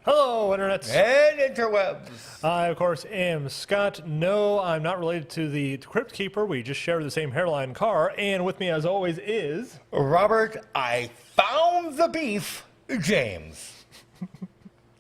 Hello, Internet. And interwebs. I, of course, am Scott. No, I'm not related to the Crypt Keeper. We just share the same hairline car. And with me, as always, is... Robert, I found the beef, James.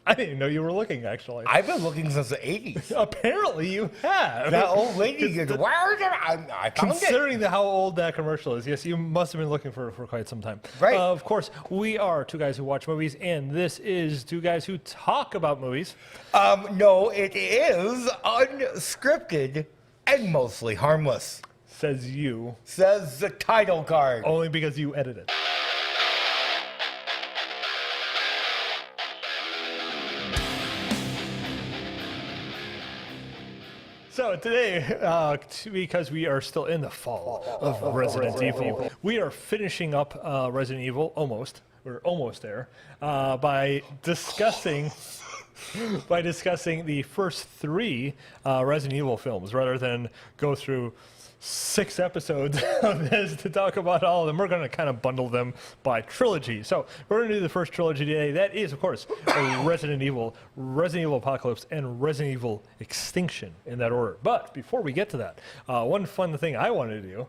I didn't know you were looking, actually. I've been looking since the 80s. Apparently, you have. That old lady gets, where did I found Considering how old that commercial is, yes, you must have been looking for quite some time. Right. Of course, we are two guys who watch movies, and this is two guys who talk about movies. No, it is unscripted and mostly harmless. Says you. Says the title card. Only because you edit it. So today, because we are still in the fall of Resident Evil, we are finishing up Resident Evil almost. We're almost there by discussing the first three Resident Evil films, rather than go through 6 episodes of this to talk about all of them. We're going to kind of bundle them by trilogy. So we're going to do the first trilogy today. That is, of course, Resident Evil Apocalypse, and Resident Evil Extinction, in that order. But before we get to that, one fun thing I wanted to do,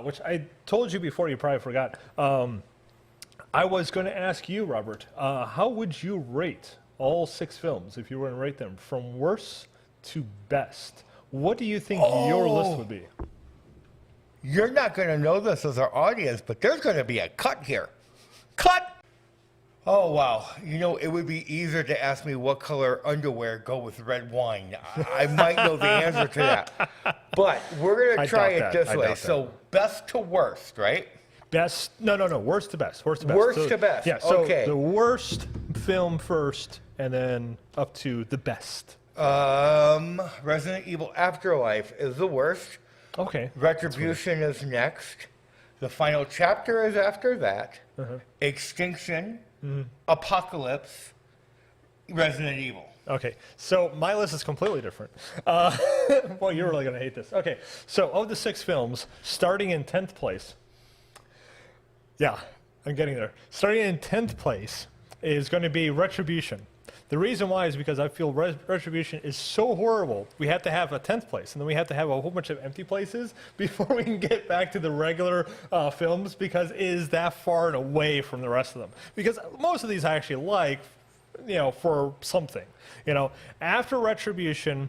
which I told you before, you probably forgot. I was going to ask you, Robert, how would you rate all 6 films if you were going to rate them from worst to best? What do you think your list would be? You're not going to know this as our audience, but there's going to be a cut here. Cut! Oh, wow. You know, it would be easier to ask me what color underwear go with red wine. I might know the answer to that. But we're going to try it this way. So best to worst, right? Best, no, worst to best. Worst to best. Worst to best. Yeah, so okay. The worst film first, and then up to the best. Resident Evil Afterlife is the worst. Okay. Retribution is next. The final chapter is after that. Extinction, Apocalypse, Resident Evil. Okay, so my list is completely different. Well, you're really going to hate this. Okay, so of the 6 films, starting in 10th place, yeah, I'm getting there. Starting in 10th place is going to be Retribution. The reason why is because I feel Retribution is so horrible, we have to have a 10th place, and then we have to have a whole bunch of empty places before we can get back to the regular films, because it is that far and away from the rest of them. Because most of these I actually like, you know, for something. You know, after Retribution,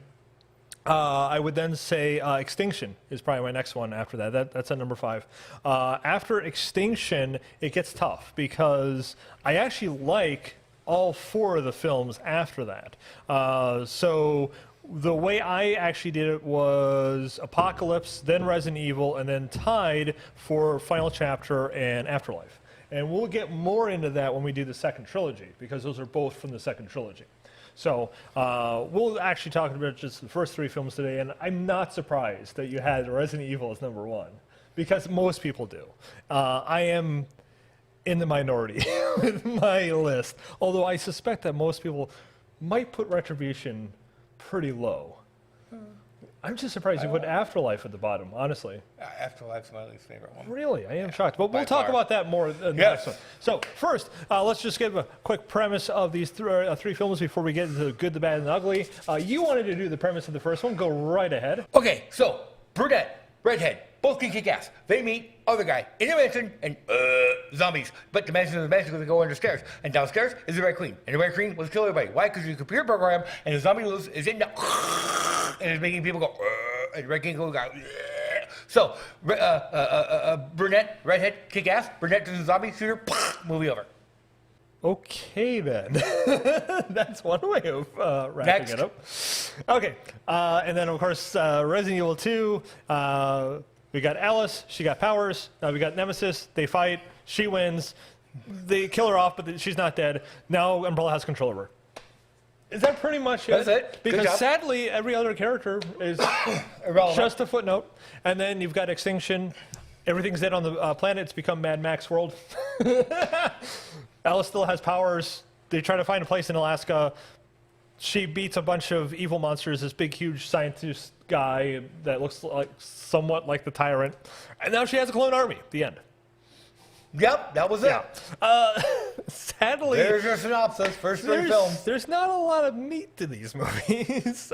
I would then say Extinction is probably my next one after that. That's at number 5. After Extinction, it gets tough, because I actually like all 4 of the films after that. So the way I actually did it was Apocalypse, then Resident Evil, and then tied for Final Chapter and Afterlife. And we'll get more into that when we do the second trilogy, because those are both from the second trilogy. So we'll actually talk about just the first 3 films today, and I'm not surprised that you had Resident Evil as number 1, because most people do. I am in the minority with my list, although I suspect that most people might put Retribution pretty low. I'm just surprised you put Afterlife at the bottom, honestly. Afterlife's my least favorite one. Really? I am shocked. But we'll talk about that more in the next one. So first, let's just give a quick premise of these 3 films before we get into the good, the bad, and the ugly. You wanted to do the premise of the first one. Go right ahead. Okay, so brunette, redhead, both can kick ass. They meet other guy in a mansion and zombies. But the mansion is magical, they go understairs. And downstairs is the Red Queen. And the Red Queen will kill everybody. Why? Because your computer program and the zombie loose is in the and it's making people go and the Red Queen goes out. So brunette, redhead, kick ass, brunette to the zombie shooter, movie over. Okay, then. That's one way of wrapping it up. Okay, and then, of course, Resident Evil 2, we got Alice, she got powers. We got Nemesis, they fight, she wins. They kill her off, but she's not dead. Now Umbrella has control of her. Is that pretty much it? That's it. Because sadly, every other character is just a footnote. And then you've got Extinction. Everything's dead on the planet. It's become Mad Max world. Alice still has powers. They try to find a place in Alaska. She beats a bunch of evil monsters, this big, huge scientist guy that looks like somewhat like the Tyrant. And now she has a clone army. The end. Yep, that was it. Sadly, There's your synopsis. First 3 films. there's not a lot of meat to these movies.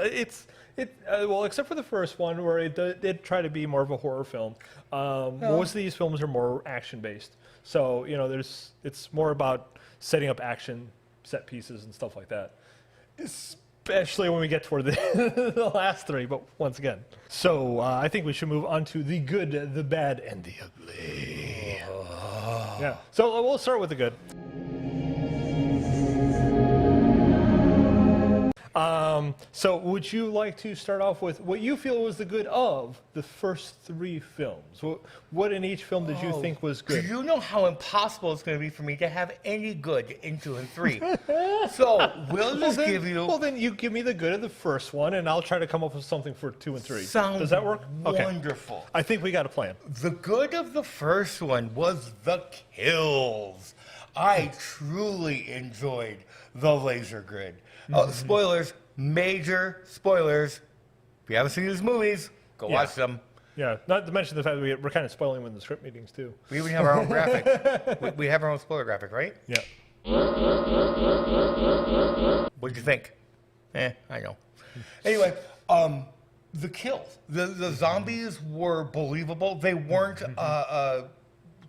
Well, except for the first one where it did try to be more of a horror film. Most of these films are more action based. So it's more about setting up action set pieces and stuff like that. Especially when we get toward the last 3, but once again. So I think we should move on to the good, the bad, and the ugly. Yeah. So we'll start with the good. So would you like to start off with what you feel was the good of the first 3 films? What in each film did you think was good? Do you know how impossible it's going to be for me to have any good in 2 and 3? So we'll just give you... Well, then you give me the good of the first one, and I'll try to come up with something for 2 and 3. Sounds Does that work? wonderful. Okay. I think we got a plan. The good of the first one was the kills. I truly enjoyed the laser grid. Spoilers, major spoilers. If you haven't seen these movies, go watch them. Yeah, not to mention the fact that we're kind of spoiling them in the script meetings, too. We even have our own graphic. We have our own spoiler graphic, right? Yeah. What'd you think? I know. Anyway, the kills. The zombies were believable. They weren't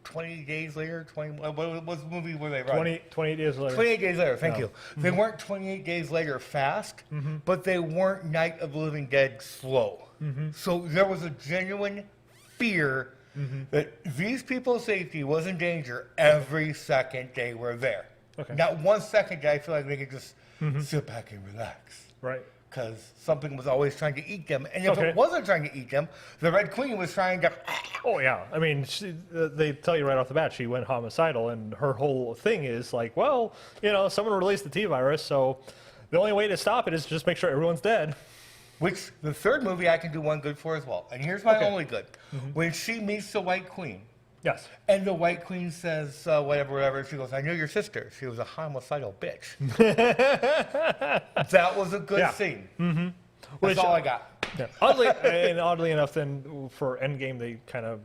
20 days later. What was the movie where they run? 28 days later. 28 days later. Thank you. They weren't 28 days later fast, but they weren't Night of the Living Dead slow. So there was a genuine fear that these people's safety was in danger every second they were there. Okay. Not 1 second did I feel like they could just sit back and relax. Right. Because something was always trying to eat them. And if it wasn't trying to eat them, the Red Queen was trying to... Oh, yeah. I mean, they tell you right off the bat she went homicidal, and her whole thing is like, well, someone released the T-virus, so the only way to stop it is to just make sure everyone's dead. Which, the third movie I can do one good for as well. And here's my only good. When she meets the White Queen, yes, and the White Queen says, whatever, she goes, I knew your sister. She was a homicidal bitch. That was a good scene. That's all I got. Yeah. Oddly enough, then for Endgame, they kind of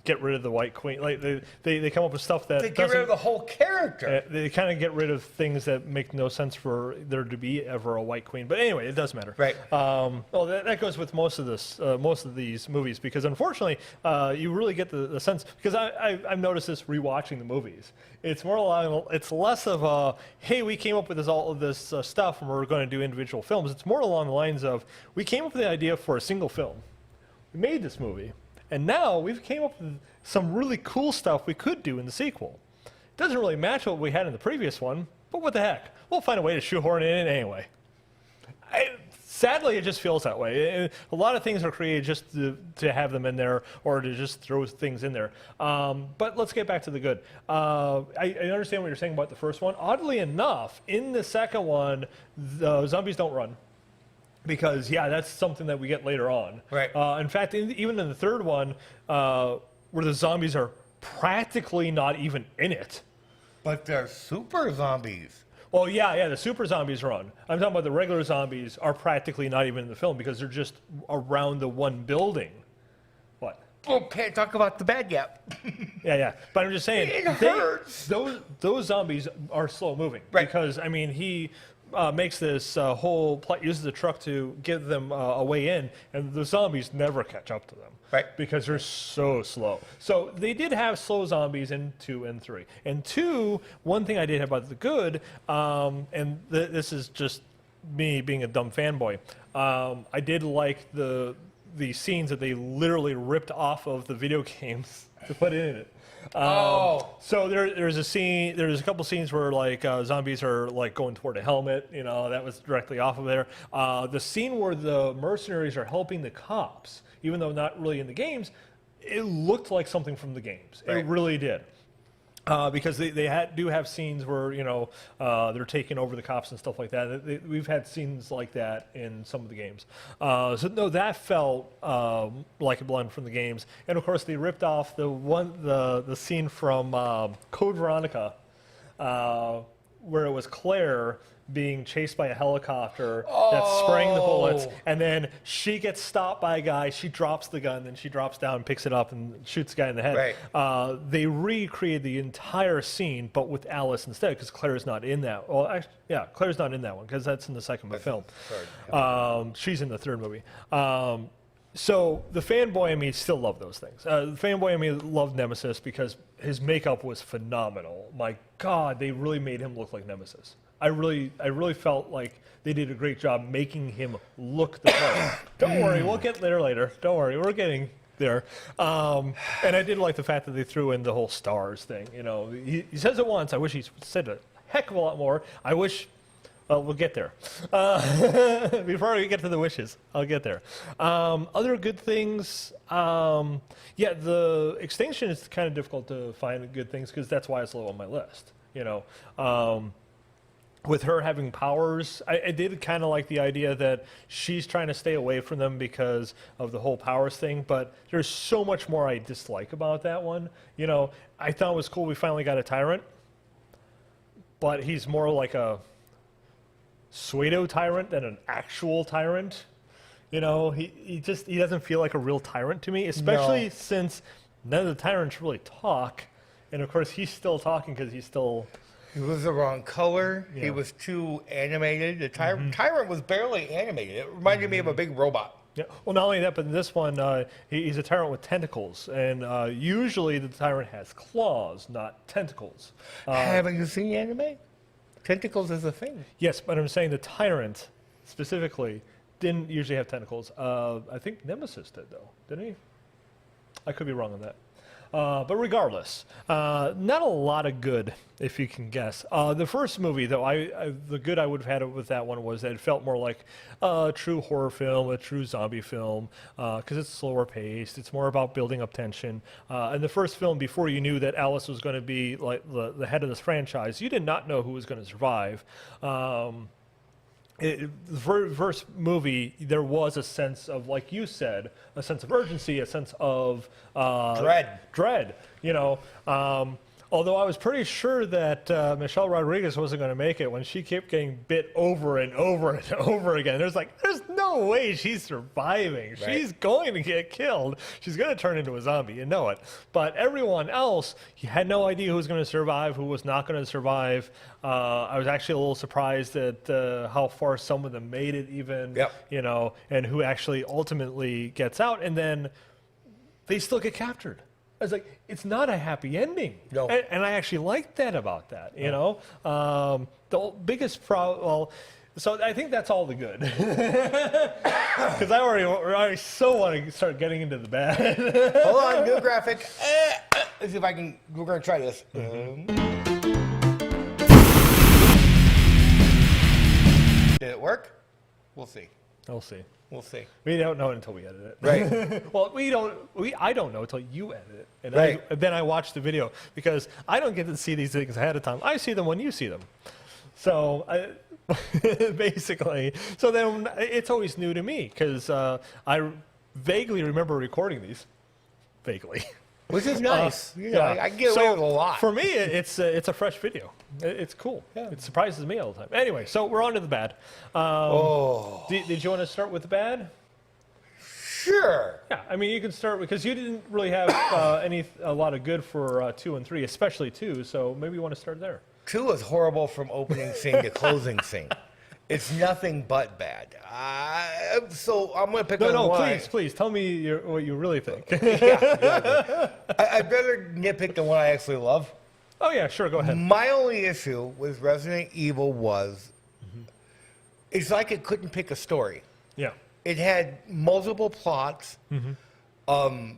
get rid of the White Queen. Like they come up with stuff that they get rid of the whole character. They kind of get rid of things that make no sense for there to be ever a White Queen. But anyway, it does matter. Right. Well, that goes with most of these movies, because unfortunately, you really get the sense, because I've noticed this rewatching the movies. It's it's less of a, hey, we came up with all of this stuff and we're going to do individual films. It's more along the lines of, we came up with the idea for a single film. We made this movie. And now we've came up with some really cool stuff we could do in the sequel. It doesn't really match what we had in the previous one, but what the heck? We'll find a way to shoehorn it in anyway. Sadly, it just feels that way. A lot of things are created just to have them in there, or to just throw things in there. But let's get back to the good. I understand what you're saying about the first one. Oddly enough, in the second one, the zombies don't run. Because, that's something that we get later on. Right. In fact, even in the third one, where the zombies are practically not even in it. But they're super zombies. Well, the super zombies run. I'm talking about the regular zombies are practically not even in the film because they're just around the one building. What? Oh, can't talk about the bad yet. Yeah. But I'm just saying, It hurts. Those zombies are slow moving. Right. Because, he makes this whole plot, uses the truck to give them a way in, and the zombies never catch up to them. Right. Because they're so slow. So they did have slow zombies in 2 and 3. And 2, one thing I did have about the good, and this is just me being a dumb fanboy, I did like the scenes that they literally ripped off of the video games to put in it. So there's a couple scenes where like zombies are like going toward a helmet, that was directly off of there. The scene where the mercenaries are helping the cops, even though not really in the games, it looked like something from the games. Right. It really did. Because they do have scenes where they're taking over the cops and stuff like that. We've had scenes like that in some of the games. So no, that felt like a blend from the games. And of course, they ripped off the scene from Code Veronica, where it was Claire being chased by a helicopter that's spraying the bullets, and then she gets stopped by a guy, she drops the gun, then she drops down, picks it up, and shoots the guy in the head. Right. They recreated the entire scene, but with Alice instead, because Claire's not in that. Well, actually, yeah, Claire's not in that one, because that's in the second film. She's in the third movie. So the fanboy in me still loved those things. The fanboy in me loved Nemesis because his makeup was phenomenal. My God, they really made him look like Nemesis. I really felt like they did a great job making him look the part. Don't worry, we'll get there later. Don't worry, we're getting there. And I did like the fact that they threw in the whole stars thing. You know, he says it once. I wish he said a heck of a lot more. I wish. Well, we'll get there. Before we get to the wishes, I'll get there. Other good things, yeah, the extinction is kind of difficult to find good things because that's why it's low on my list. You know, with her having powers, I did kind of like the idea that she's trying to stay away from them because of the whole powers thing, but there's so much more I dislike about that one. You know, I thought it was cool we finally got a tyrant, but he's more like a pseudo-tyrant than an actual tyrant. You know, he doesn't feel like a real tyrant to me, especially since none of the tyrants really talk, and of course he's still talking because he's still... He was the wrong color. Yeah. He was too animated. The tyrant was barely animated. It reminded me of a big robot. Yeah. Well, not only that, but in this one, he's a tyrant with tentacles, and usually the tyrant has claws, not tentacles. Haven't you seen anime? Tentacles is a thing. Yes, but I'm saying the tyrant specifically didn't usually have tentacles. I think Nemesis did, though, didn't he? I could be wrong on that. But regardless, not a lot of good, if you can guess. The first movie, though, the good I would have had with that one was that it felt more like a true horror film, a true zombie film, because it's slower paced. It's more about building up tension. And the first film, before you knew that Alice was going to be like the head of this franchise, you did not know who was going to survive. The first movie, there was a sense of, like you said, a sense of urgency, a sense of dread. You know, although I was pretty sure that Michelle Rodriguez wasn't going to make it when she kept getting bit over and over and over again. There's no way she's surviving. Right. She's going to get killed. She's going to turn into a zombie. You know it. But everyone else, you had no idea who was going to survive, who was not going to survive. I was actually a little surprised at how far some of them made it even, you know, and who actually ultimately gets out. And then they still get captured. I was like, it's not a happy ending. No. And I actually liked that about that, you know. The biggest problem, well, so I think that's all the good. Because I already so want to start getting into the bad. Hold on, new graphic. Let's see if I can, we're going to try this. Did it work? We'll see. We'll see. We'll see. We don't know until we edit it. Right. Well, I don't know until you edit it. And Right. then I watch the video because I don't get to see these things ahead of time. I see them when you see them. So basically, so then it's always new to me because I vaguely remember recording these. Vaguely. Which is nice. You know, I get away with a lot. For me, it's a fresh video. It's cool. Yeah. It surprises me all the time. Anyway, so we're on to the bad. Did you want to start with the bad? Sure. Yeah, I mean, you can start because you didn't really have a lot of good for 2 and 3, especially 2. So maybe you want to start there. 2 was horrible from opening scene to closing scene. It's nothing but bad. So I'm going to pick on one. Please tell me what you really think. I'd rather nitpick the one I actually love. Oh yeah, sure, go ahead. My only issue with Resident Evil was it's like it couldn't pick a story. Yeah. It had multiple plots. And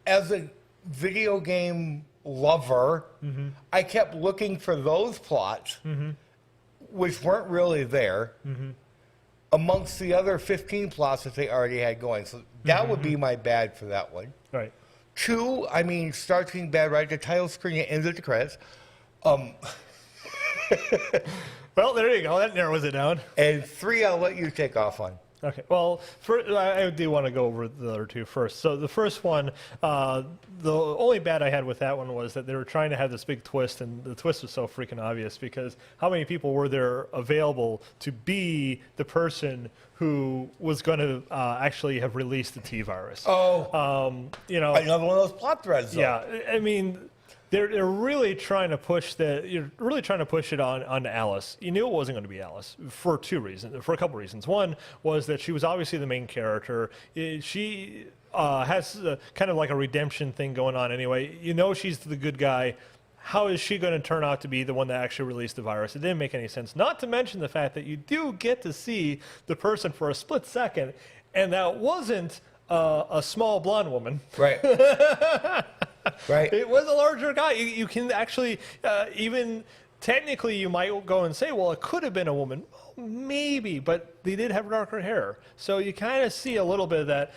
as a video game lover, I kept looking for those plots, which weren't really there, amongst the other 15 plots that they already had going. So that would be my bad for that one. Right. 2, I mean, starts being bad right at the title screen, it ends at the credits. Well, there you go. That narrows it down. And 3, I'll let you take off on. Okay, well, I do want to go over the other two first. So the first one, the only bad I had with that one was that they were trying to have this big twist, and the twist was so freaking obvious because how many people were there available to be the person who was going to actually have released the T-virus? Another one of those plot threads. Though. Yeah, I mean... They're really trying to push You're really trying to push it onto Alice. You knew it wasn't going to be Alice for a couple reasons. One was that she was obviously the main character. She has kind of like a redemption thing going on anyway. You know she's the good guy. How is she going to turn out to be the one that actually released the virus? It didn't make any sense. Not to mention the fact that you do get to see the person for a split second, and that wasn't a small blonde woman. Right. Right. It was a larger guy. You can actually, even technically, you might go and say, well, it could have been a woman. Well, maybe, but they did have darker hair. So you kind of see a little bit of that.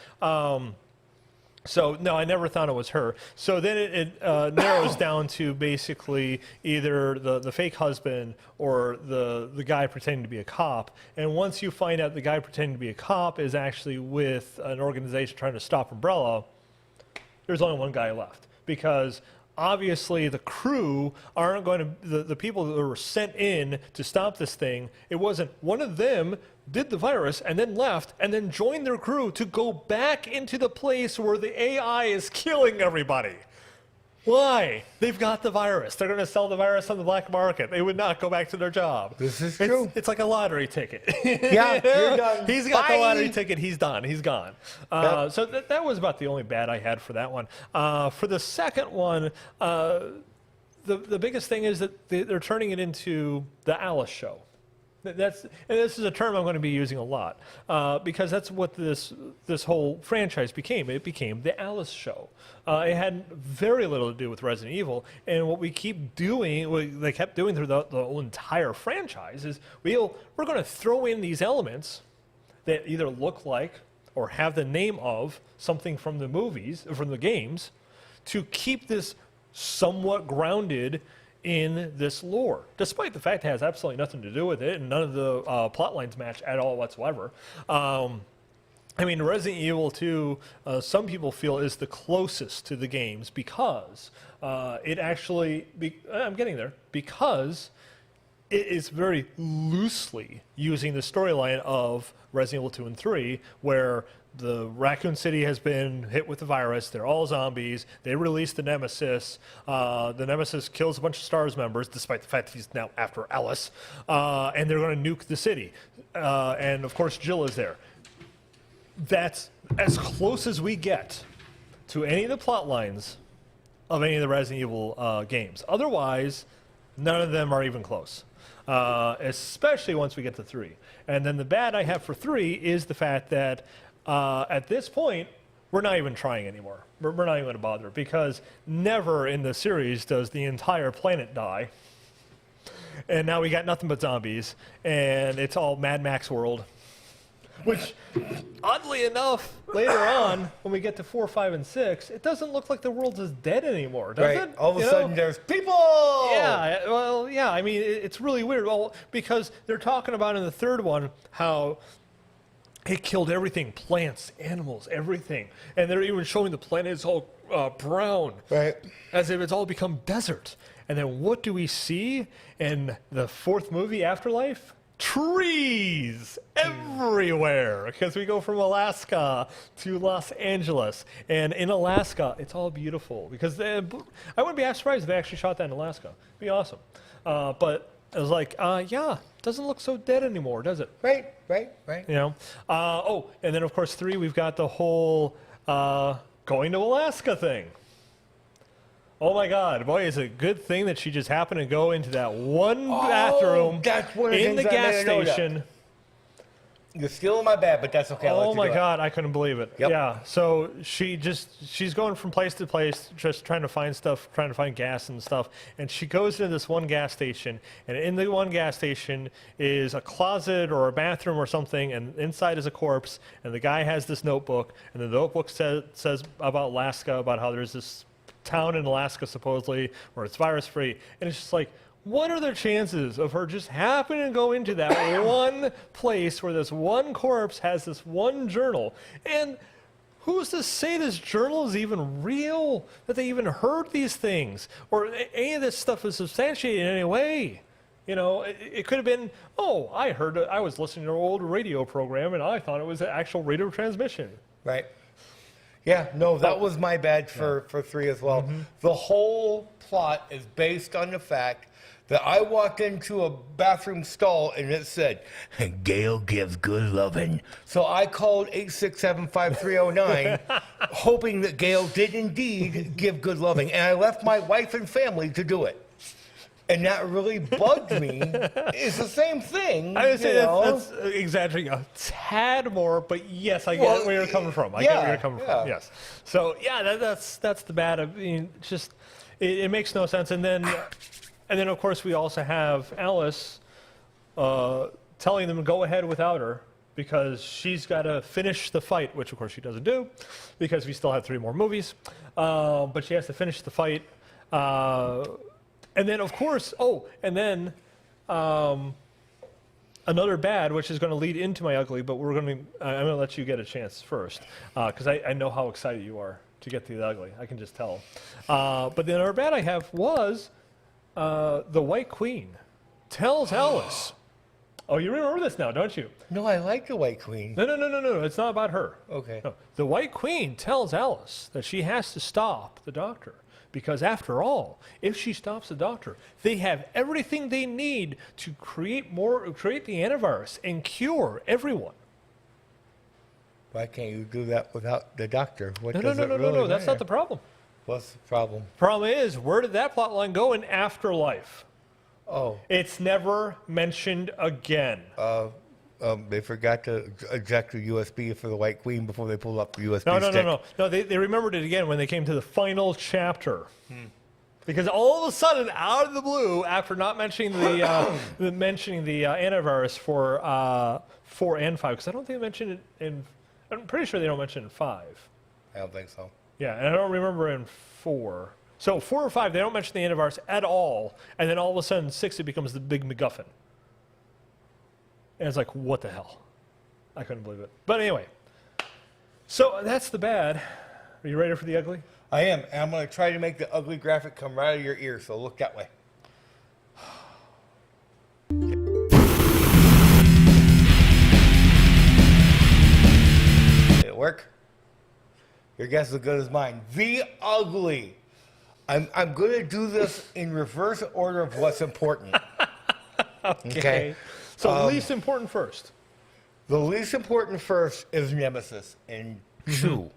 So, no, I never thought it was her. So then it narrows down to basically either the fake husband or the guy pretending to be a cop. And once you find out the guy pretending to be a cop is actually with an organization trying to stop Umbrella, there's only one guy left. Because obviously the crew aren't going to, the people that were sent in to stop this thing, it wasn't one of them did the virus and then left and then joined their crew to go back into the place where the AI is killing everybody. Why? They've got the virus. They're going to sell the virus on the black market. They would not go back to their job. This is true. It's like a lottery ticket. Yeah, you're done. He's got Bye. the lottery ticket. He's done. He's gone. Yep. So that was about the only bad I had for that one. For the second one, the biggest thing is that they're turning it into the Alice show. And this is a term I'm going to be using a lot because that's what this whole franchise became. It became the Alice show. It had very little to do with Resident Evil, and what we keep doing, what they kept doing through the whole entire franchise, is we're going to throw in these elements that either look like or have the name of something from the movies, from the games, to keep this somewhat grounded in this lore, despite the fact it has absolutely nothing to do with it, and none of the plot lines match at all whatsoever. I mean, Resident Evil 2, some people feel is the closest to the games because it actually, I'm getting there, because it is very loosely using the storyline of Resident Evil 2 and 3, where the Raccoon City has been hit with the virus. They're all zombies. They release the Nemesis. The Nemesis kills a bunch of STARS members, despite the fact he's now after Alice. And they're going to nuke the city. And, of course, Jill is there. That's as close as we get to any of the plot lines of any of the Resident Evil games. Otherwise, none of them are even close. Especially once we get to 3. And then the bad I have for 3 is the fact that at this point, we're not even trying anymore. We're not even going to bother because never in the series does the entire planet die. And now we got nothing but zombies, and it's all Mad Max world. Which, oddly enough, later on, when we get to 4, 5, and 6, it doesn't look like the world is dead anymore, does it? All of a sudden, there's people! Yeah, well, yeah, I mean, it's really weird. Well, because they're talking about in the third one how it killed everything, plants, animals, everything. And they're even showing the planet is all brown, right? As if it's all become desert. And then what do we see in the fourth movie, Afterlife? Trees everywhere, because we go from Alaska to Los Angeles, and in Alaska it's all beautiful because I wouldn't be surprised if they actually shot that in Alaska. It'd be awesome. But I was like, yeah, doesn't look so dead anymore, does it? Right. You know. And then of course 3, we've got the whole going to Alaska thing. Oh my God, boy, is it a good thing that she just happened to go into that one bathroom in the gas station. You're still in my bed, but that's okay. Oh my God, I couldn't believe it. Yep. Yeah, so she's going from place to place, just trying to find stuff, trying to find gas and stuff. And she goes into this one gas station, and in the one gas station is a closet or a bathroom or something, and inside is a corpse. And the guy has this notebook, and the notebook says about Alaska, about how there's this town in Alaska supposedly where it's virus free, and it's just like, what are the chances of her just happening to go into that one place where this one corpse has this one journal? And who's to say this journal is even real? That they even heard these things? Or any of this stuff is substantiated in any way? You know, it could have been, oh, I heard it. I was listening to an old radio program and I thought it was an actual radio transmission. Right. Yeah, no, that was my bad for 3 as well. The whole plot is based on the fact that I walked into a bathroom stall and it said, Gail gives good loving. So I called 867-5309 hoping that Gail did indeed give good loving. And I left my wife and family to do it. And that really bugged me. It's the same thing. I would say that's exaggerating a tad more, but yes, I get where you're coming from. I get where you're coming from. Yes. So yeah, that's the bad. I mean, just it makes no sense. And then of course we also have Alice telling them to go ahead without her because she's got to finish the fight, which of course she doesn't do because we still have 3 more movies. But she has to finish the fight. And then, of course, another bad, which is going to lead into my ugly, but I'm going to let you get a chance first, because I know how excited you are to get to the ugly. I can just tell. But the other bad I have was the White Queen tells Alice. Oh, you remember this now, don't you? No, I like the White Queen. No. It's not about her. Okay. No. The White Queen tells Alice that she has to stop the Doctor. Because after all, if she stops the Doctor, they have everything they need to create the antivirus and cure everyone. Why can't you do that without the Doctor? No. That's not the problem. What's the problem? Problem is, where did that plot line go in Afterlife? Oh. It's never mentioned again. They forgot to eject the USB for the White Queen before they pulled up the USB stick. No, they remembered it again when they came to the final chapter. Because all of a sudden, out of the blue, after not mentioning the antivirus for 4 and 5, because I don't think they mentioned it in. I'm pretty sure they don't mention it in 5. I don't think so. Yeah, and I don't remember in 4. So 4 or 5, they don't mention the antivirus at all, and then all of a sudden 6, it becomes the big MacGuffin. And it's like, what the hell? I couldn't believe it. But anyway, so that's the bad. Are you ready for the ugly? I am. And I'm going to try to make the ugly graphic come right out of your ear, so look that way. Did it work? Your guess is as good as mine. The ugly. I'm going to do this in reverse order of what's important. Okay. So least important first. The least important first is Nemesis in 2.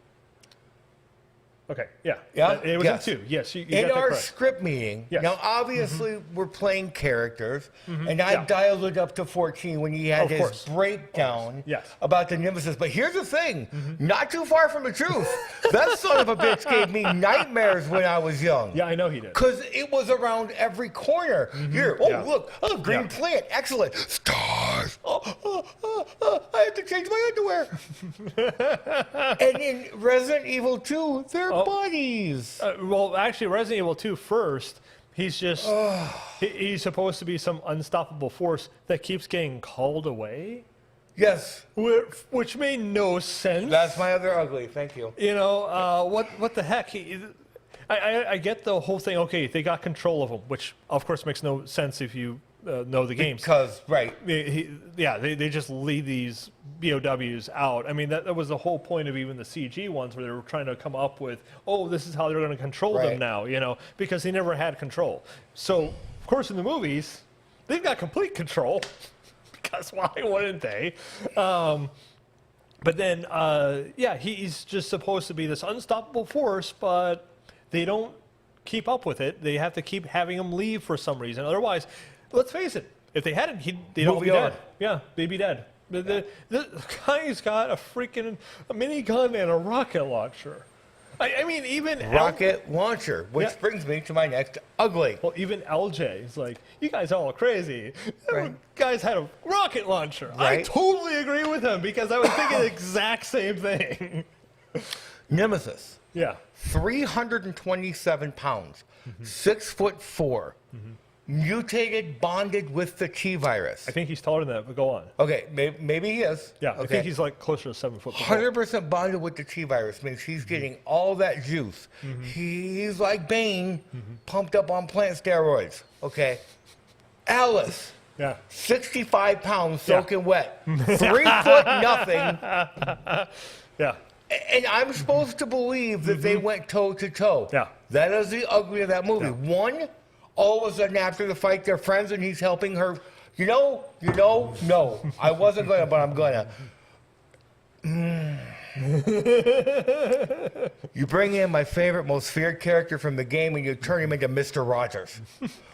Okay, yeah. Yeah? It was Yes. in 2. Yes, you In got that our correct. script meeting, Yes. now obviously we're playing characters, and I dialed it up to 14 when he had Of his course. breakdown Yes. about the Nemesis. But here's the thing, not too far from the truth. That son of a bitch gave me nightmares when I was young. Yeah, I know he did. Because it was around every corner. Here, oh, Yeah. look, oh, green Yeah. plant, excellent. Stars. I have to change my underwear. And in Resident Evil 2, they're buddies. Well, actually, Resident Evil 2 first, he's just, he's supposed to be some unstoppable force that keeps getting called away, Yes, which made no sense. that's my other ugly. Thank you. You know, what the heck? I get the whole thing. Okay, they got control of him, which of course makes no sense if you know the games. Because, right. They just leave these BOWs out. I mean, that was the whole point of even the CG ones where they were trying to come up with, oh, this is how they're going to control them Right. now, you know, because they never had control. So, of course, in the movies, they've got complete control because why wouldn't they? But then, he's just supposed to be this unstoppable force, but they don't keep up with it. They have to keep having him leave for some reason. Otherwise, let's face it, if they hadn't, they'd all be Movie on. dead. Yeah, they'd be dead. The guy's got a minigun and a rocket launcher. I mean, even Rocket launcher, which Yeah. brings me to my next ugly. Well, even LJ is like, you guys are all crazy. Right. Guys had a rocket launcher. I Right. totally agree with him because I was thinking the exact same thing. Nemesis, Yeah. 327 pounds, 6'4". mutated, bonded with the Chi virus. I think he's taller than that, but go on. Okay, maybe he is. Yeah, okay. I think he's like closer to 7 foot. 100% bonded with the Chi virus means he's getting all that juice. He's like Bane, pumped up on plant steroids. Okay. Alice. Yeah. 65 pounds soaking wet. 3 foot nothing. Yeah. And I'm supposed to believe that they went toe to toe. Yeah. That is the ugly of that movie. Yeah. One, all of a sudden after the fight, they're friends and he's helping her. No, I wasn't gonna, but I'm gonna. You bring in my favorite, most feared character from the game and you turn him into Mr. Rogers.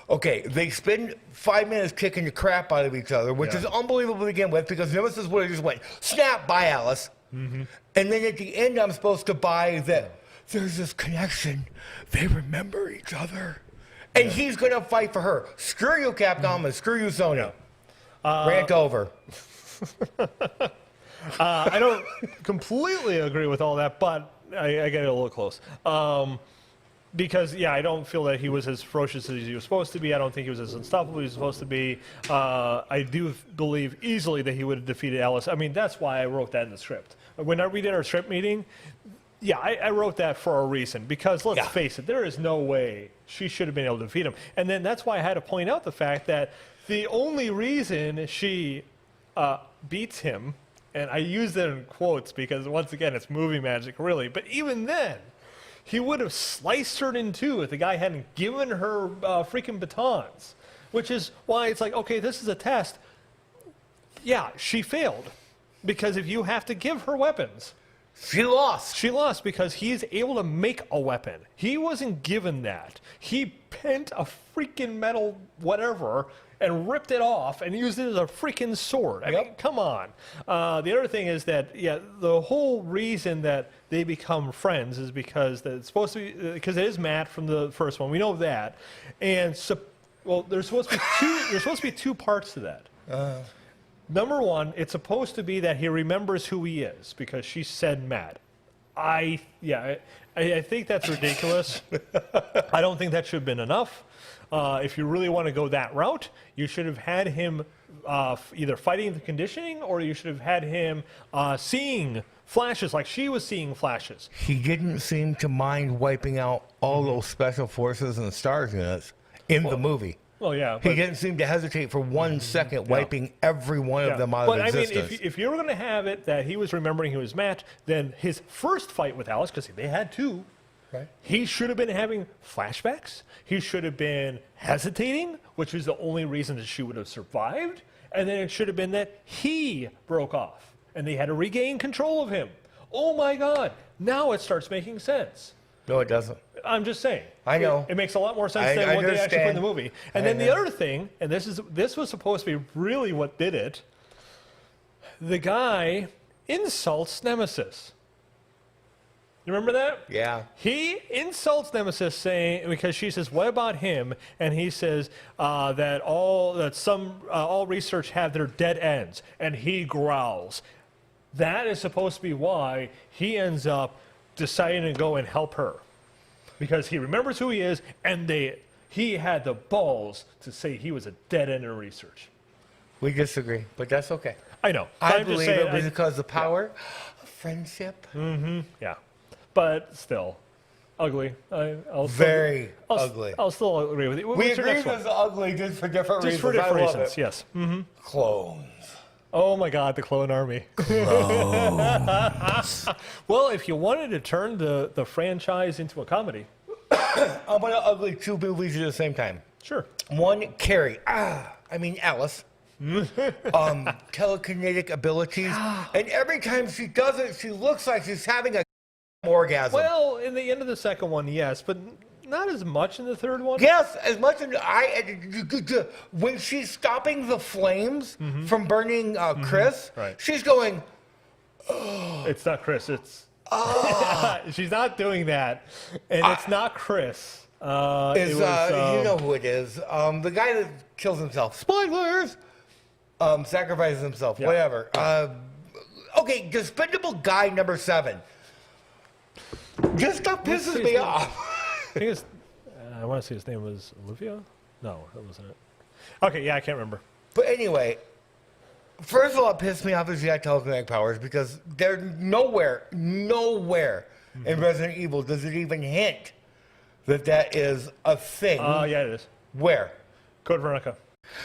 Okay, they spend 5 minutes kicking the crap out of each other, which is unbelievable to begin with because Nemesis would have just went, snap, bye, Alice. And then at the end, I'm supposed to buy that there's this connection. They remember each other. And he's going to fight for her. Screw you, Capcom, and screw you, Sony. Rant over. I don't completely agree with all that, but I get it a little close. Because, I don't feel that he was as ferocious as he was supposed to be. I don't think he was as unstoppable as he was supposed to be. I do believe easily that he would have defeated Alice. I mean, that's why I wrote that in the script. When we did our script meeting, I wrote that for a reason. Because, let's face it, there is no way she should have been able to defeat him. And then that's why I had to point out the fact that the only reason she beats him, and I use that in quotes because, once again, it's movie magic, really. But even then, he would have sliced her in two if the guy hadn't given her freaking batons. Which is why it's like, okay, this is a test. Yeah, she failed. Because if you have to give her weapons... She lost. She lost because he's able to make a weapon. He wasn't given that. He bent a freaking metal whatever and ripped it off and used it as a freaking sword. I mean, come on. The other thing is that, the whole reason that they become friends is because it's supposed to be, because it is Matt from the first one. We know that. And, there's supposed to be two parts to that. Number one, it's supposed to be that he remembers who he is because she said Matt. I think that's ridiculous. I don't think that should have been enough. If you really want to go that route, you should have had him either fighting the conditioning or you should have had him seeing flashes like she was seeing flashes. He didn't seem to mind wiping out all those special forces and stars units in the movie. Well, yeah. He didn't seem to hesitate for 1 second, wiping every one of them out of existence. But I mean, if you were going to have it that he was remembering he was Matt, then his first fight with Alice, because they had two, he should have been having flashbacks. He should have been hesitating, which is the only reason that she would have survived. And then it should have been that he broke off, and they had to regain control of him. Oh, my God. Now it starts making sense. No, it doesn't. I'm just saying. I know. It makes a lot more sense than what they actually put in the movie. And then the other thing, and this was supposed to be really what did it, the guy insults Nemesis. You remember that? Yeah. He insults Nemesis saying, because she says, what about him? And he says that all research have their dead ends. And he growls. That is supposed to be why he ends up deciding to go and help her. Because he remembers who he is, and he had the balls to say he was a dead end in research. We disagree, but that's okay. I know. I believe it was because of the power of friendship. Yeah. But still, ugly. Very ugly. I'll still agree with you. We agree it was ugly just for different reasons. Just for different reasons, yes. Clones. Oh my God, the clone army. Well, if you wanted to turn the franchise into a comedy. I'm going to ugly two movies at the same time. Sure. One, Carrie. Alice. Telekinetic abilities. And every time she does it, she looks like she's having a orgasm. Well, in the end of the second one, yes, but not as much in the third one. Yes, as much as when she's stopping the flames from burning Chris, she's going, oh. It's not Chris, it's... She's not doing that, and it's not Chris. You know who it is. The guy that kills himself. Spoilers! Sacrifices himself, whatever. Okay, Despicable Guy number 7. This stuff pisses me off. I think I want to say his name was Olivia. No, that wasn't it. Okay, yeah, I can't remember. But anyway, first of all, it pissed me off is he had telekinetic powers because they're nowhere in Resident Evil does it even hint that is a thing. Yeah, it is. Where? Code Veronica.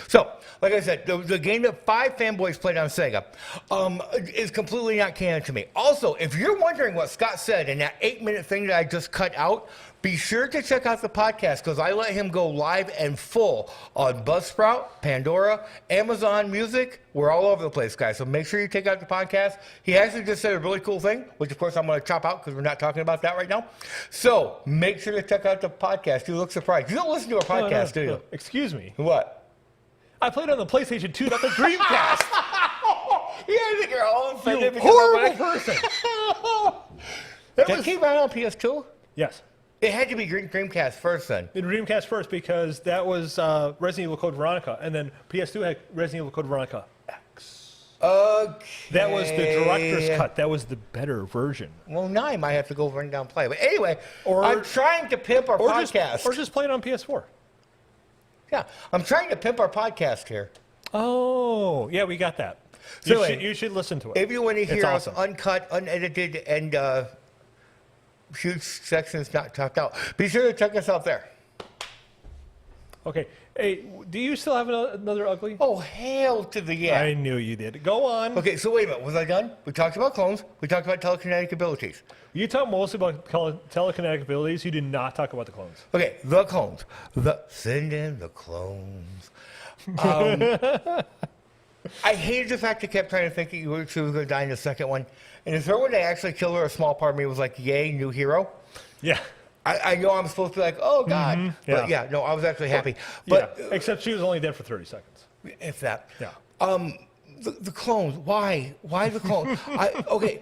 So, like I said, the game that 5 fanboys played on Sega is completely not canon to me. Also, if you're wondering what Scott said in that 8-minute thing that I just cut out, be sure to check out the podcast because I let him go live and full on Buzzsprout, Pandora, Amazon Music. We're all over the place, guys. So make sure you check out the podcast. He actually just said a really cool thing, which of course I'm going to chop out because we're not talking about that right now. So make sure to check out the podcast. You look surprised. You don't listen to our podcast, do you? Excuse me. What? I played on the PlayStation 2, not the Dreamcast. Yeah, I think you're all offended You because horrible of person. Did it keep running on PS2? Yes. It had to be Dreamcast first then. The Dreamcast first because that was Resident Evil Code Veronica, and then PS2 had Resident Evil Code Veronica X. Okay. That was the director's cut. That was the better version. Well, now I might have to go run down and play. But anyway, Or- I'm trying to pimp our podcast. Or just play it on PS4. Yeah, I'm trying to pimp our podcast here. Oh, yeah, we got that. So You should listen to it. If you want to It's hear us awesome. uncut, unedited, and huge sections not talked out, be sure to check us out there. Okay. Hey, do you still have another ugly? Oh, hail to the yeah. I knew you did. Go on. Okay, so wait a minute. Was I done? We talked about clones. We talked about telekinetic abilities. You talk mostly about telekinetic abilities. You did not talk about the clones. Okay, the clones. Send in the clones. I hated the fact they kept trying to think that she was going to die in the second one. And the third one, they actually killed her. A small part of me was like, yay, new hero. Yeah. I know I'm supposed to be like, oh, God. But yeah, no, I was actually happy. But yeah. Except she was only dead for 30 seconds. if that. Yeah. The clones. Why? Why the clones? Okay.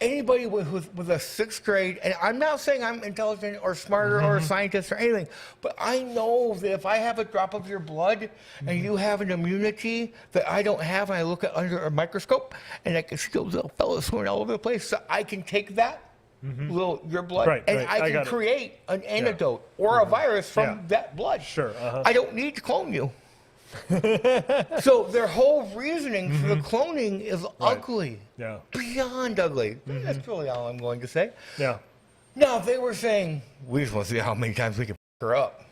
Anybody with a 6th grade, and I'm not saying I'm intelligent or smarter or a scientist or anything, but I know that if I have a drop of your blood and you have an immunity that I don't have, and I look at under a microscope and I can see those little fellas swimming all over the place, so I can take that your blood and I can create an antidote or a virus from that blood. Sure. I don't need to clone you. So their whole reasoning for the cloning is ugly. Yeah. Beyond ugly. That's really all I'm going to say. Yeah. Now, if they were saying, we just want to see how many times we can f her up.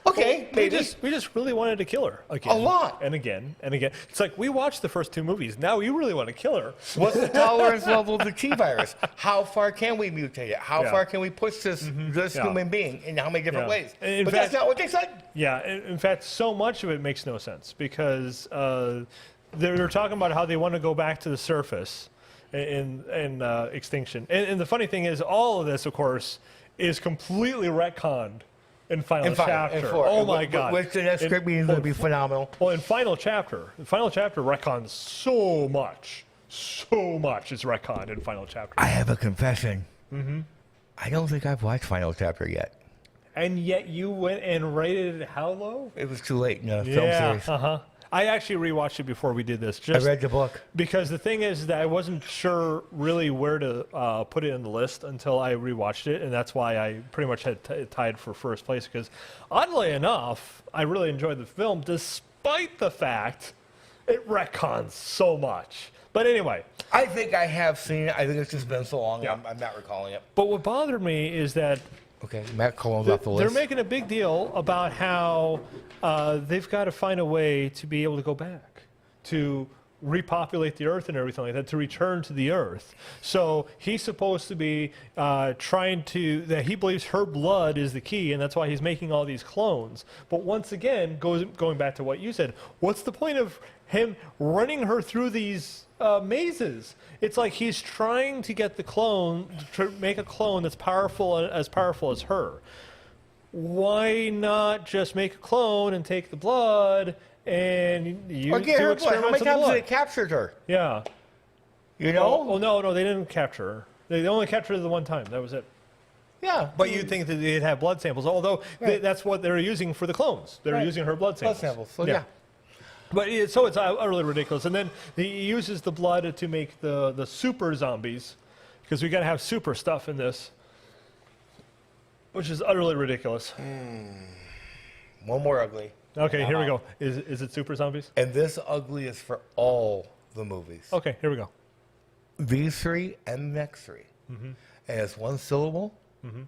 Okay, maybe. We just really wanted to kill her again. A lot. And again and again. It's like we watched the first 2 movies. Now you really want to kill her. What's the tolerance level of the T virus? How far can we mutate it? How far can we push this human being in how many different ways? In but fact, that's not what they said. Yeah. In fact, so much of it makes no sense because they're talking about how they want to go back to the surface in Extinction. And the funny thing is, all of this, of course, is completely retconned in final chapter. Oh my God! Which the next script meeting is going to be phenomenal. Well, the final chapter retcons so much is retconned in final chapter. I have a confession. I don't think I've watched final chapter yet. And yet you went and rated it how low? It was too late in the film series. I actually rewatched it before we did this. I read the book. Because the thing is that I wasn't sure really where to put it in the list until I rewatched it, and that's why I pretty much had tied for first place. Because oddly enough, I really enjoyed the film, despite the fact it retcons so much. But anyway. I think I have seen it. I think it's just been so long, I'm not recalling it. But what bothered me is that okay, Matt Cohen's off the list. they're making a big deal about how they've got to find a way to be able to go back, to repopulate the Earth and everything like that, to return to the Earth. So he's supposed to be trying to, that he believes her blood is the key, and that's why he's making all these clones. But once again, going back to what you said, what's the point of him running her through these mazes? It's like he's trying to get the clone, to make a clone that's powerful as her. Why not just make a clone and take the blood and you or get do her blood. experiments How many on the times blood? they captured her? Yeah. You know? Oh, no, they didn't capture her. They only captured her the one time. That was it. Yeah. But you'd think that they'd have blood samples, although that's what they're using for the clones. They're using her blood samples. Blood samples. So yeah. But so it's utterly ridiculous. And then he uses the blood to make the super zombies, because we got to have super stuff in this, which is utterly ridiculous. One more ugly. Okay, here we go. Is it super zombies? And this ugly is for all the movies. Okay, here we go. These three and the next three. And it's one syllable, and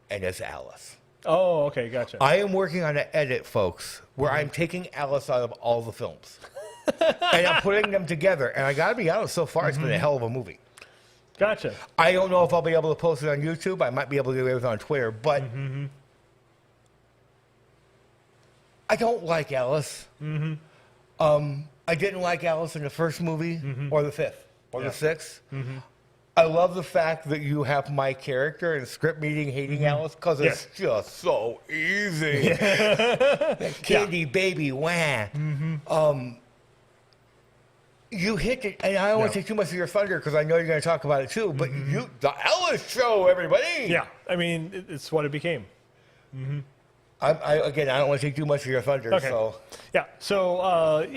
it's Alice. Oh, okay, gotcha. I am working on an edit, folks, where I'm taking Alice out of all the films. And I'm putting them together. And I got to be honest, so far it's been a hell of a movie. Gotcha. I don't know if I'll be able to post it on YouTube. I might be able to do it on Twitter. But I don't like Alice. I didn't like Alice in the first movie or the fifth or the sixth. I love the fact that you have my character in a script meeting hating Alice because it's just so easy. That candy baby, wah. You hit it, and I don't want to take too much of your thunder because I know you're going to talk about it too. But the Alice show, everybody. Yeah, I mean, it's what it became. Again, I don't want to take too much of your thunder. Okay. So Yeah. So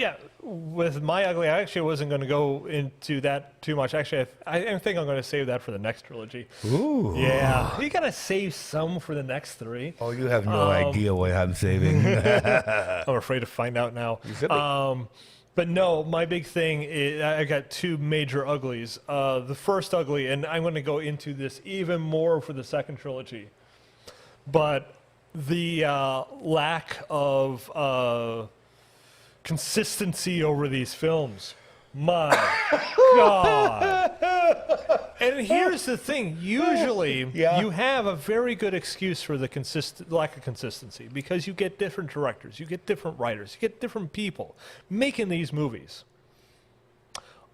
with my ugly, I actually wasn't going to go into that too much. Actually, I think I'm going to save that for the next trilogy. Ooh. Yeah. You got to save some for the next three. Oh, you have no idea what I'm saving. I'm afraid to find out now. You should be. But no, my big thing is I got two major uglies. The first ugly, and I'm going to go into this even more for the second trilogy, but the lack of consistency over these films. My God. And here's the thing. Usually, you have a very good excuse for the lack of consistency because you get different directors, you get different writers, you get different people making these movies.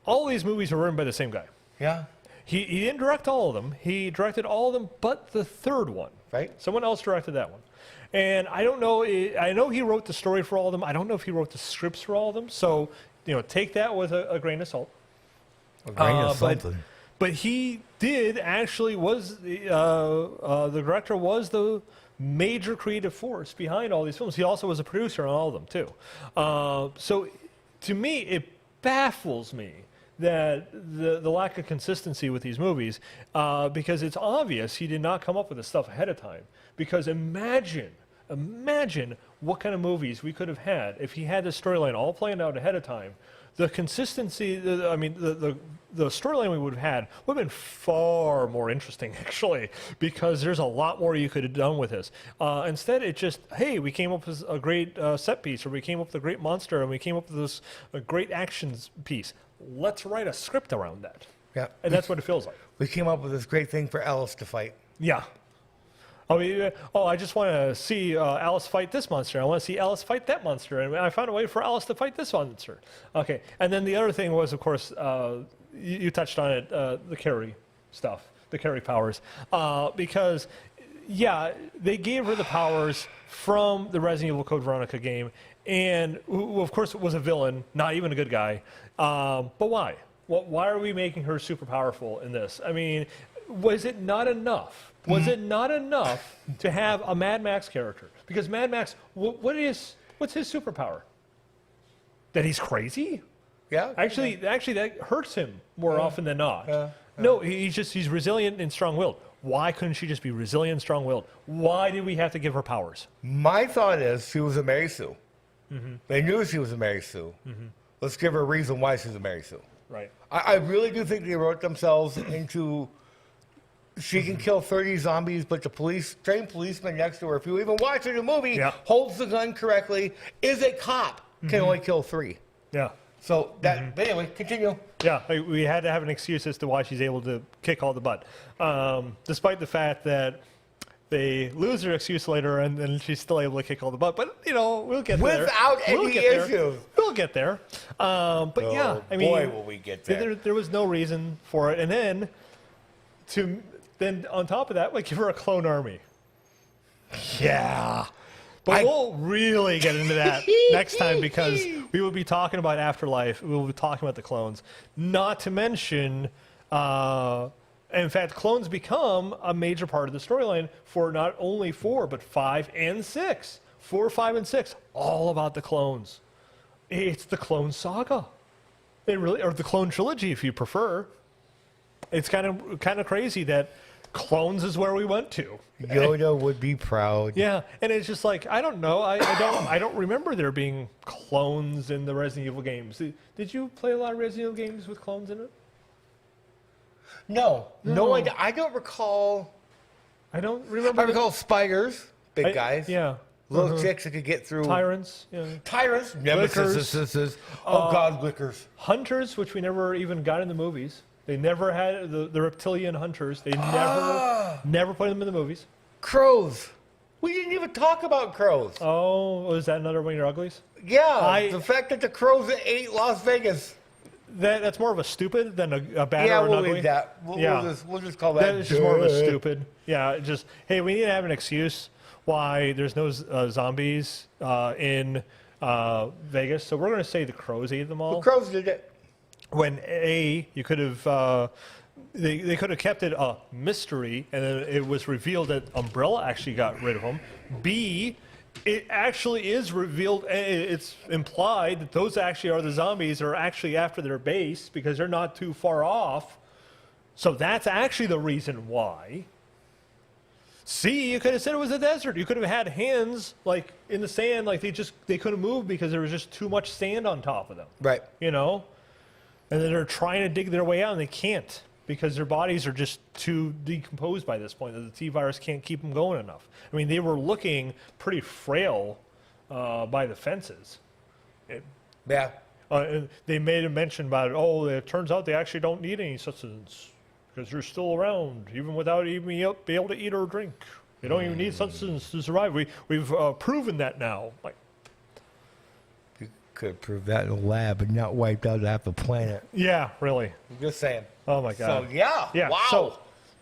All these movies were written by the same guy. Yeah. He didn't direct all of them. He directed all of them but the third one. Right. Someone else directed that one. And I don't know. I know he wrote the story for all of them. I don't know if he wrote the scripts for all of them. So, take that with a grain of salt. A grain of something. But he did actually the director was the major creative force behind all these films. He also was a producer on all of them too. So to me, it baffles me that the lack of consistency with these movies, because it's obvious he did not come up with this stuff ahead of time. Because imagine what kind of movies we could have had if he had the storyline all planned out ahead of time. The consistency, the storyline we would have had would have been far more interesting, actually, because there's a lot more you could have done with this. Instead, it just, hey, we came up with a great set piece, or we came up with a great monster, and we came up with this great action piece. Let's write a script around that. Yeah. And that's what it feels like. We came up with this great thing for Alice to fight. Yeah. I just want to see Alice fight this monster. I want to see Alice fight that monster. And I found a way for Alice to fight this monster. Okay. And then the other thing was, of course, you touched on it, the Carrie stuff, the Carrie powers. Because, they gave her the powers from the Resident Evil Code Veronica game. And who, of course, was a villain, not even a good guy. But why? Why are we making her super powerful in this? I mean, was it not enough? Was it not enough to have a Mad Max character? Because Mad Max, what's his superpower? That he's crazy? Yeah. Actually, that hurts him more often than not. No, he's resilient and strong-willed. Why couldn't she just be resilient and strong-willed? Why did we have to give her powers? My thought is she was a Mary Sue. They knew she was a Mary Sue. Let's give her a reason why she's a Mary Sue. Right. I really do think they wrote themselves into. She can kill 30 zombies, but the trained policeman next to her, if you even watch it in the movie, holds the gun correctly, is a cop, can only kill 3. Yeah. So that. But anyway, continue. Yeah, we had to have an excuse as to why she's able to kick all the butt, despite the fact that they lose her excuse later, and then she's still able to kick all the butt. But we'll get there without any issues. We'll get there. But boy, will we get there. There was no reason for it, and then on top of that, we give her a clone army. Yeah. But we'll really get into that next time, because we will be talking about Afterlife. We will be talking about the clones. Not to mention, in fact, clones become a major part of the storyline for not only 4, but 5 and 6. 4, 5, and 6, all about the clones. It's the clone saga. Or the clone trilogy, if you prefer. It's kind of crazy that clones is where we went to. Yoda would be proud. Yeah, and it's just like I don't know. I don't remember there being clones in the Resident Evil games. Did you play a lot of Resident Evil games with clones in it? No, I don't recall. I don't remember. I recall spiders, big guys. Yeah. Little chicks that could get through. Tyrants. Yeah. Tyrants. Nemesis. Oh, God, lickers. Hunters, which we never even got in the movies. They never had the reptilian hunters. They never put them in the movies. Crows. We didn't even talk about crows. Oh, is that another one of your uglies? Yeah, the fact that the crows ate Las Vegas. That's more of a stupid than a bad or an we'll ugly. leave that. We'll just call that. That is just more of a stupid. Yeah, just hey, we need to have an excuse why there's no zombies in Vegas, so we're going to say the crows ate them all. The crows did it. When you could have they could have kept it a mystery, and then it was revealed that Umbrella actually got rid of them. B, it actually is revealed, it's implied that those actually are the zombies that are actually after their base because they're not too far off. So that's actually the reason why. C, you could have said it was a desert. You could have had hands like in the sand, like they couldn't move because there was just too much sand on top of them. Right. You know? And then they're trying to dig their way out and they can't because their bodies are just too decomposed by this point that the T-virus can't keep them going enough. I mean, they were looking pretty frail by the fences. Yeah. And they made a mention about it. Oh, it turns out they actually don't need any sustenance because they're still around, even without even be able to eat or drink. They don't even need sustenance to survive. We've proven that now. Like, you could prove that in a lab and not wiped out half the planet. yeah, really. I'm just saying. Oh my God. So yeah. Wow. So,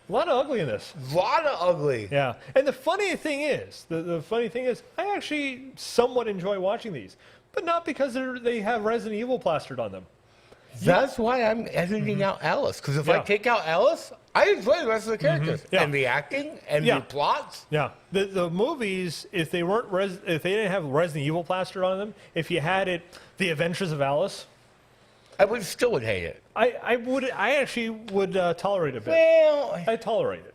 a lot of ugly in this. A lot of ugly. Yeah. And the funny thing is, the funny thing is, I actually somewhat enjoy watching these, but not because they have Resident Evil plastered on them. That's why I'm editing out Alice. Because if I take out Alice, I enjoy the rest of the characters and the acting and the plots. Yeah. The movies, if they didn't have Resident Evil plastered on them, if you had it, The Adventures of Alice, I still would hate it. I actually would tolerate it a bit. Well, I'd tolerate it.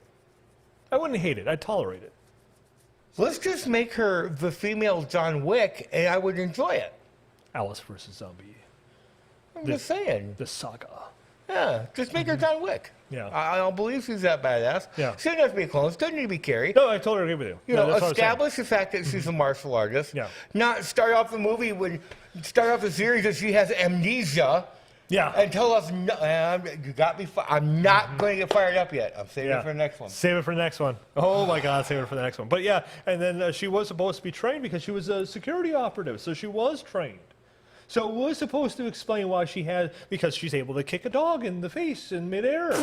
I wouldn't hate it. I'd tolerate it. let's just make her the female John Wick, and I would enjoy it. Alice versus Zombie. I'm just saying. The saga. Yeah, just make her John Wick. Yeah. I don't believe she's that badass. Yeah. She doesn't have to be a clone. She doesn't need to be Carrie. No, I totally agree with you. You No, know, that's what I'm saying. establish the fact that she's a martial artist. Yeah. Not start off the movie start off the series that she has amnesia. Yeah. And tell us, no, you got me. I'm not going to get fired up yet. I'm saving it for the next one. Save it for the next one. Oh my God, save it for the next one. But yeah, and then she was supposed to be trained because she was a security operative, so she was trained. So it was supposed to explain why because she's able to kick a dog in the face in midair.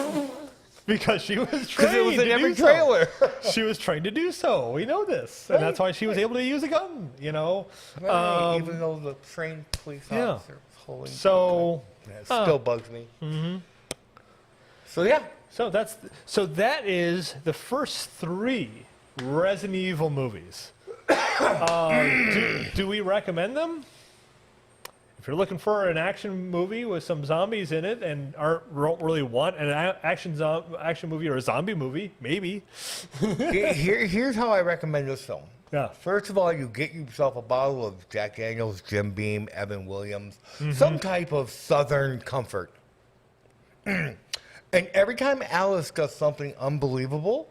Because she was trained. Because it was in every so. trailer. She was trained to do so. We know this, and that's why she was able to use a gun. You know, Right, even though the trained police officer was holding. So it still bugs me. Mm-hmm. So yeah. So that is the first 3 Resident Evil movies. Do we recommend them? If you're looking for an action movie with some zombies in it and don't really want an action movie or a zombie movie, maybe. Here's how I recommend this film. Yeah. First of all, you get yourself a bottle of Jack Daniels, Jim Beam, Evan Williams, some type of Southern comfort. And every time Alice does something unbelievable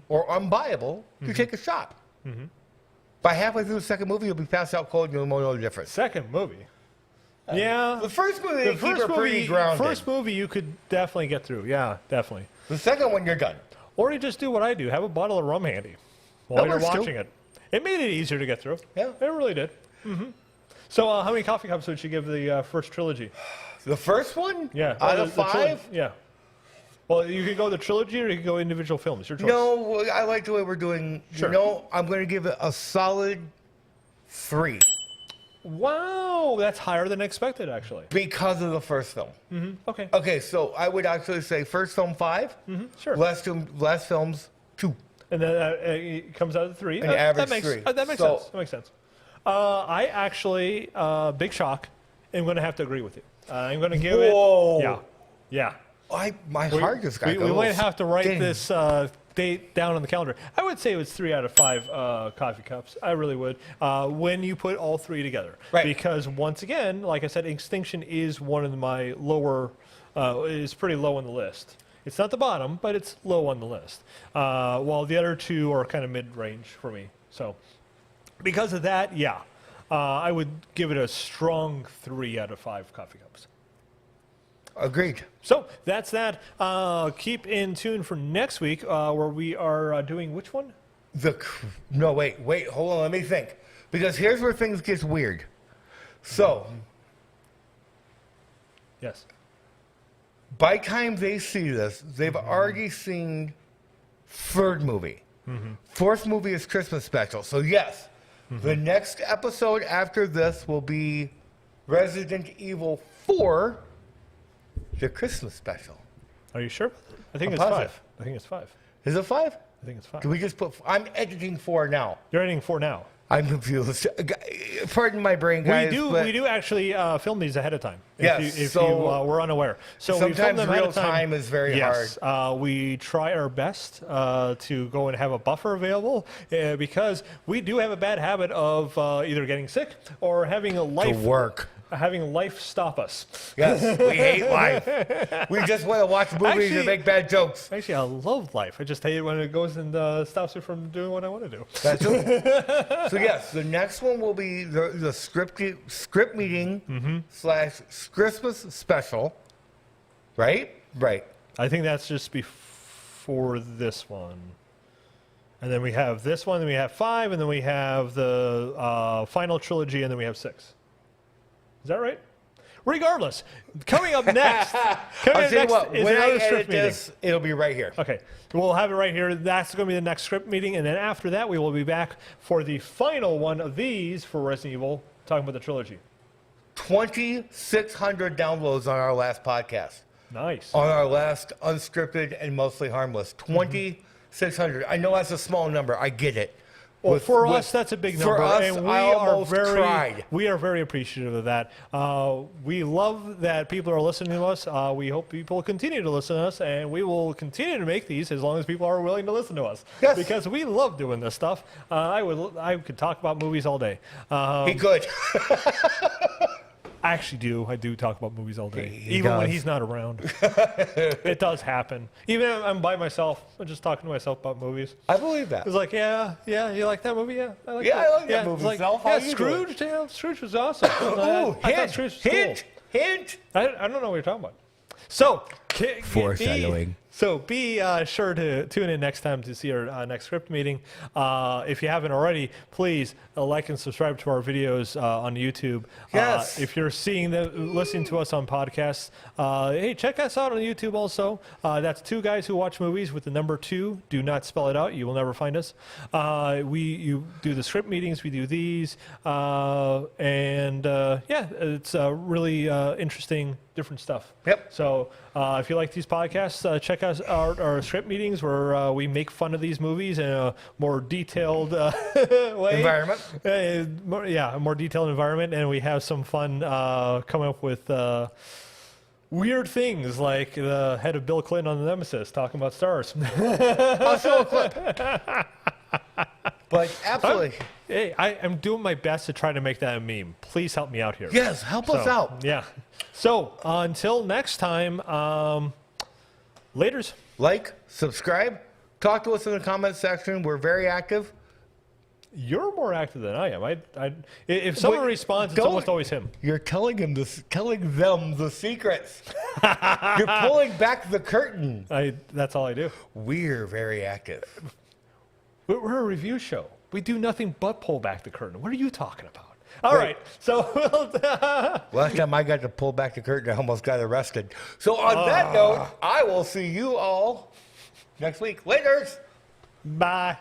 or unbuyable, you take a shot. By halfway through the second movie, you'll be passed out cold and you'll know no difference. Second movie. Yeah. The first movie, they keep her pretty grounded. First movie, you could definitely get through. Yeah, definitely. The second one, you're done. Or you just do what I do: have a bottle of rum handy while you're watching it. It made it easier to get through. Yeah, it really did. So, how many coffee cups would you give the first trilogy? The first one? Yeah. Out of 5? Yeah. Well, you could go the trilogy, or you could go individual films. Your choice. No, I like the way we're doing. Sure. You know, I'm going to give it a solid 3. Wow, that's higher than expected, actually. Because of the first film. Okay. Okay, so I would actually say first film 5. Sure. Last films 2. And then it comes out of 3. An average 3. That makes sense. That makes sense. I actually, big shock, am going to have to agree with you. I'm going to give Whoa. it. Yeah. My heart just got We might have to write ding. this date down on the calendar, I would say it was 3 out of 5 coffee cups. I really would. When you put all 3 together. Right. Because once again, like I said, Extinction is one of my lower, is pretty low on the list. It's not the bottom, but it's low on the list. While the other 2 are kind of mid-range for me. So because of that, yeah. I would give it a strong 3 out of 5 coffee cups. Agreed. So that's that. Keep in tune for next week where we are doing which one? No, wait, hold on, let me think. Because here's where things get weird. So, Yes. by time they see this, they've already seen 3rd movie. 4th movie is Christmas special. So yes, the next episode after this will be Resident Evil 4, the Christmas special. Are you sure? I think I'm it's positive. 5. I think it's 5. Is it 5? I think it's 5. Can we just put? I'm editing 4 now. You're editing 4 now. I'm confused. Pardon my brain, guys. We do actually film these ahead of time. Yes, If you were unaware. So we film sometimes them ahead real of time. time is very hard. Yes, we try our best to go and have a buffer available because we do have a bad habit of either getting sick or having a life stop us. Yes, we hate life. We just want to watch movies and make bad jokes. Actually, I love life. I just hate it when it goes and stops me from doing what I want to do. That's it. So yes, the next one will be the script meeting / Christmas special. Right? Right. I think that's just before this one. And then we have this one, then we have 5, and then we have the final trilogy, and then we have 6. Is that right? Regardless, coming up next. I'll tell you what, when I edit this, it'll be right here. Okay, we'll have it right here. That's going to be the next script meeting, and then after that, we will be back for the final one of these for Resident Evil, talking about the trilogy. 2,600 downloads on our last podcast. Nice. On our last Unscripted and Mostly Harmless. 2,600. I know that's a small number. I get it. Well, for us, that's a big number, For us, and we are very appreciative of that. We love that people are listening to us. We hope people continue to listen to us, and we will continue to make these as long as people are willing to listen to us. Yes. Because we love doing this stuff. I could talk about movies all day. He could. I actually do. I do talk about movies all day, He even when does. he's not around. It does happen. Even if I'm by myself, I'm just talking to myself about movies. I believe that. It's like, yeah, you like that movie? Yeah, I like Yeah, that. I like that movie, It's like, Sal. How yeah, you Scrooge. Yeah, Scrooge was awesome. Oh, I thought Scrooge was cool. hint. I don't know what you're talking about. So, Foreshadowing. Be sure to tune in next time to see our next script meeting. If you haven't already, please like and subscribe to our videos on YouTube. Yes. If you're listening to us on podcasts, hey, check us out on YouTube also. That's 2 guys who watch movies with the number 2. Do not spell it out. You will never find us. You do the script meetings. We do these. It's really interesting, different stuff. Yep. So if you like these podcasts, check us out our script meetings where we make fun of these movies in a more detailed way. Environment. A more detailed environment, and we have some fun coming up with weird things like the head of Bill Clinton on The Nemesis talking about stars. I'll show a clip. But absolutely. I'm doing my best to try to make that a meme. Please help me out here. Yes, help us out. Yeah. So until next time, laters. Like, subscribe, talk to us in the comment section. We're very active. You're more active than I am. If someone responds, it's almost always him. You're telling them the secrets. You're pulling back the curtain. That's all I do. We're very active. We're a review show. We do nothing but pull back the curtain. What are you talking about? All right. So last time I got to pull back the curtain, I almost got arrested. So on that note, I will see you all next week. Laters. Bye.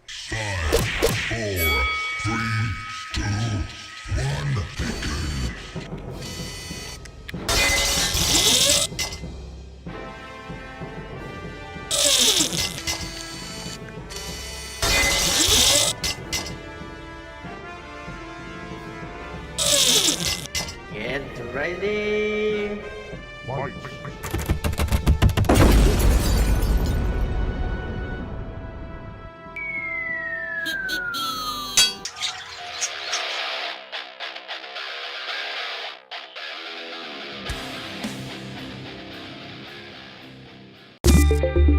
5, 4, 3, 2, 1. Get ready. Lights. Bye.